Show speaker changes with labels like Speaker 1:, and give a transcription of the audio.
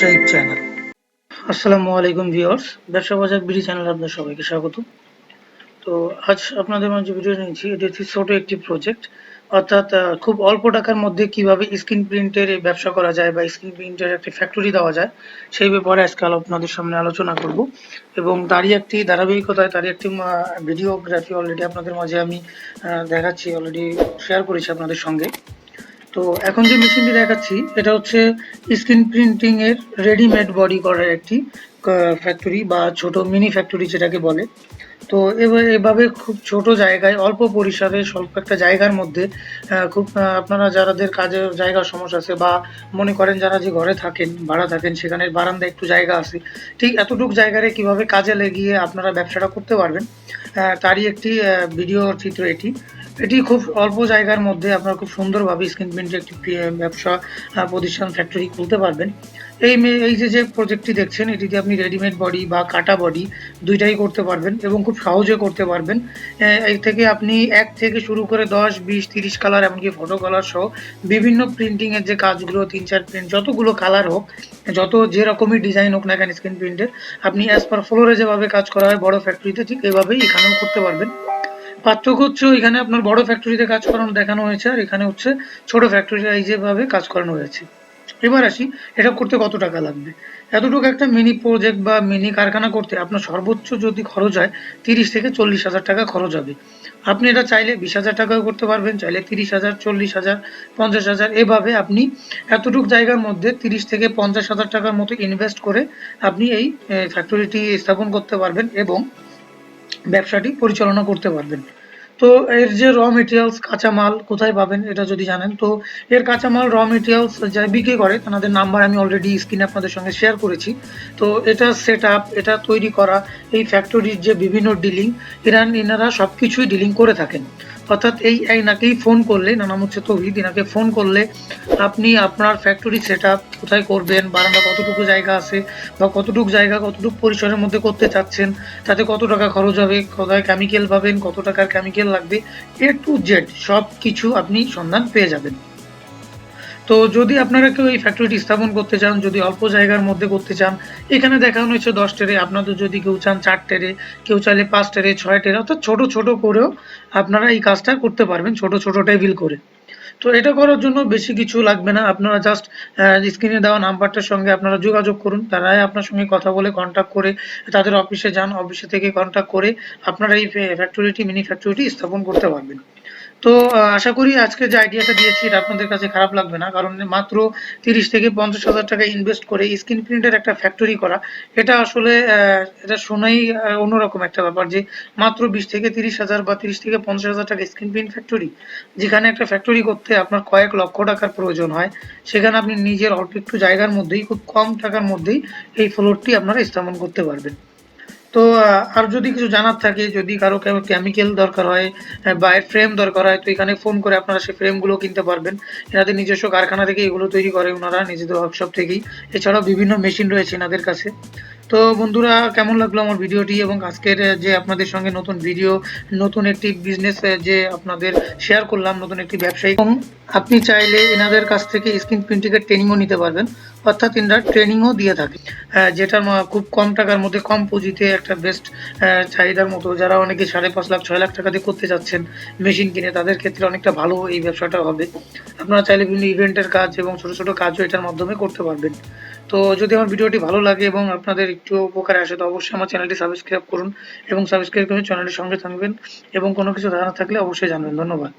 Speaker 1: ব্যবসায়িক চ্যানেল। আসসালামু আলাইকুম ভিউয়ার্স, ব্যবসা বাজার বিডি চ্যানেলে আপনাদের সবাইকে স্বাগত। তো আজ আপনাদের মাঝে ভিডিও নিয়েছি, এটি হচ্ছে ছোট একটি প্রজেক্ট, অর্থাৎ খুব অল্প টাকার মধ্যে কিভাবে স্ক্রিন প্রিন্টের ব্যবসা করা যায় বা স্ক্রিন প্রিন্টের একটি ফ্যাক্টরি দেওয়া যায় সেই ব্যাপারে আজকে আপনাদের সামনে আলোচনা করব। এবং তারই একটি ধারাবাহিকতায় তারই একটি ভিডিওগ্রাফি অলরেডি আপনাদের মাঝে আমি দেখাচ্ছি, অলরেডি শেয়ার করেছি আপনাদের সঙ্গে। তো এখন যে মেশিনটি দেখাচ্ছি এটা হচ্ছে স্ক্রিন প্রিন্টিং এর রেডিমেড বডি করার একটি ফ্যাক্টরি বা ছোট মিনি ফ্যাক্টরি যেটাকে বলে। তো এভাবে খুব ছোট জায়গায় অল্প পরিসরে স্বল্প একটা জায়গার মধ্যে খুব আপনারা যাদের কাজের জায়গার সমস্যা আছে বা মনে করেন যারা যে ঘরে থাকেন ভাড়া থাকেন সেখানে বারান্দায় একটু জায়গা আছে, ঠিক এতটুকু জায়গায় কিভাবে কাজে লেগিয়ে আপনারা ব্যবসাটা করতে পারবেন তারই একটি ভিডিও চিত্র এটি। এটি খুব অল্প জায়গার মধ্যে আপনারা খুব সুন্দরভাবে স্ক্রিন প্রিন্টের একটি ব্যবসা প্রতিষ্ঠান ফ্যাক্টরি খুলতে পারবেন। এই যে প্রজেক্টটি দেখছেন এটিতে আপনি রেডিমেড বডি বা কাটা বডি দুইটাই করতে পারবেন এবং খুব সহজে করতে পারবেন। এই থেকে আপনি 1 থেকে শুরু করে 10, 20, 30 কালার এমনকি ফটো কালার সহ বিভিন্ন প্রিন্টিংয়ের যে কাজগুলো 3-4 প্রিন্ট যতগুলো কালার হোক, যত যেরকমই ডিজাইন হোক না কেন স্ক্রিন প্রিন্টের, আপনি অ্যাজ পার ফ্লোরে যেভাবে কাজ করা হয় বড় ফ্যাক্টরিতে ঠিক এভাবেই এখানেও করতে পারবেন। পার্থক্য হচ্ছে এখানে আপনার বড় ফ্যাক্টরিতে কাজ করানো দেখানো হয়েছে আর এখানে হচ্ছে ছোট ফ্যাক্টরি যেভাবে কাজ করানো হয়েছে। এবার আসি এটা করতে কত টাকা লাগবে। এতটুকু একটা মিনি প্রজেক্ট বা মিনি কারখানা করতে আপনার সর্বোচ্চ যদি খরচ হয় 30 থেকে 40,000 টাকা খরচ হবে। আপনি এটা চাইলে 20,000 টাকাও করতে পারবেন, চাইলে 30,000, 40,000, 50,000 এভাবে আপনি এতটুকু জায়গার মধ্যে 30 থেকে 50,000 টাকার মতো ইনভেস্ট করে আপনি এই ফ্যাক্টরিটি স্থাপন করতে পারবেন এবং ব্যবসাটি পরিচালনা করতে পারবেন। তো এর যে র মেটেরিয়ালস কাঁচামাল কোথায় পাবেন এটা যদি জানেন, তো এর কাঁচামাল র মেটেরিয়ালস যারা বিক্রি করে তাদের নাম্বার আমি অলরেডি স্ক্রিনে আপনাদের সঙ্গে শেয়ার করেছি। তো এটা সেট আপ, এটা তৈরি করা, এই ফ্যাক্টরির যে বিভিন্ন ডিলিং এনারা সব কিছুই ডিলিং করে থাকেন। অর্থাৎ এনাকেই ফোন করলে, নাম হচ্ছে তৌহিদ, এনাকে ফোন করলে আপনি আপনার ফ্যাক্টরি সেট আপ কোথায় করবেন, বারান্দা কতটুকু জায়গা আছে বা কতটুকু জায়গা কতটুকু পরিসরের মধ্যে করতে চাচ্ছেন, তাতে কত টাকা খরচ হবে, কোথায় কেমিক্যাল পাবেন, কত টাকার কেমিক্যাল লাগবে, এ টু জেড সব কিছু আপনি সন্ধান পেয়ে যাবেন। তো যদি আপনারা কেউ এই ফ্যাক্টরিটি স্থাপন করতে চান, যদি অল্প জায়গার মধ্যে করতে চান, এখানে দেখানো হয়েছে 10 টেরে, আপনাদের যদি কেউ চান 4 টেরে, কেউ চাইলে 5 টেরে, 6 টেরে, অর্থাৎ ছোট ছোট করেও আপনারা এই কাজটা করতে পারবেন, ছোট ছোট টেবিল করে। তো এটা করার জন্য বেশি কিছু লাগবে না, আপনারা জাস্ট স্ক্রিনে দেওয়া নাম্বারটার সঙ্গে আপনারা যোগাযোগ করুন, তারাই আপনার সঙ্গে কথা বলে কন্ট্যাক্ট করে তাদের অফিসে যান, অফিসে থেকে কন্ট্যাক্ট করে আপনারা এই ফ্যাক্টরিটি মিনি ফ্যাক্টরিটি স্থাপন করতে পারবেন। তো আশা করি আজকে যে আইডিয়াটা দিয়েছি এটা আপনাদের কাছে খারাপ লাগবে না, কারণ মাত্র 30 থেকে 50,000 টাকা ইনভেস্ট করে স্ক্রিন প্রিন্টের একটা ফ্যাক্টরি করা, এটা আসলে এটা শোনাই অন্যরকম একটা ব্যাপার যে মাত্র 20 থেকে 30,000 বা 30 থেকে 50,000 টাকা স্ক্রিন প্রিন্ট ফ্যাক্টরি, যেখানে একটা ফ্যাক্টরি করতে আপনার কয়েক লক্ষ টাকার প্রয়োজন হয়, সেখানে আপনি নিজের অল্প একটু জায়গার মধ্যেই খুব কম টাকার মধ্যেই এই ফ্লোরটি আপনারা স্থাপন করতে পারবেন। তো আর যদি কিছু জানার থাকে, যদি কারো কেমিক্যাল দরকার হয় বা ফ্রেম দরকার হয়, তো এখানে ফোন করে আপনারা সেই ফ্রেমগুলো কিনতে পারবেন। এনাদের নিজস্ব কারখানা থেকে এগুলো তৈরি করে ওনারা নিজেদের ওয়ার্কশপ থেকেই। এছাড়াও বিভিন্ন মেশিন রয়েছে এনাদের কাছে। তো বন্ধুরা, কেমন লাগলো আমার ভিডিওটি এবং আজকের যে আপনাদের সঙ্গে নতুন ভিডিও, নতুন একটি বিজনেস যে আপনাদের শেয়ার করলাম, নতুন একটি ব্যবসায়ী, এবং আপনি চাইলে এনাদের কাছ থেকে স্ক্রিন প্রিন্টিংয়ের ট্রেনিংও নিতে পারবেন, অর্থাৎ এনারা ট্রেনিংও দিয়ে থাকে, যেটার খুব কম টাকার মধ্যে কম পুঁজিতে একটা বেস্ট চাহিদার মতো, যারা অনেকে 5.5 লাখ 6 লাখ টাকা দিয়ে করতে চাচ্ছেন মেশিন কিনে, তাদের ক্ষেত্রে অনেকটা ভালো এই ব্যবসাটা হবে। আপনারা চাইলে বিভিন্ন ইভেন্টের কাজ এবং ছোট ছোট কাজও এটার মাধ্যমে করতে পারবেন। তো যদি আমার ভিডিওটি ভালো লাগে এবং আপনাদের একটু উপকারে আসে তো অবশ্যই আমার চ্যানেলটি সাবস্ক্রাইব করুন এবং সাবস্ক্রাইব করে চ্যানেলের সঙ্গে থাকবেন এবং কোনো কিছু জানার থাকলে অবশ্যই জানবেন। ধন্যবাদ।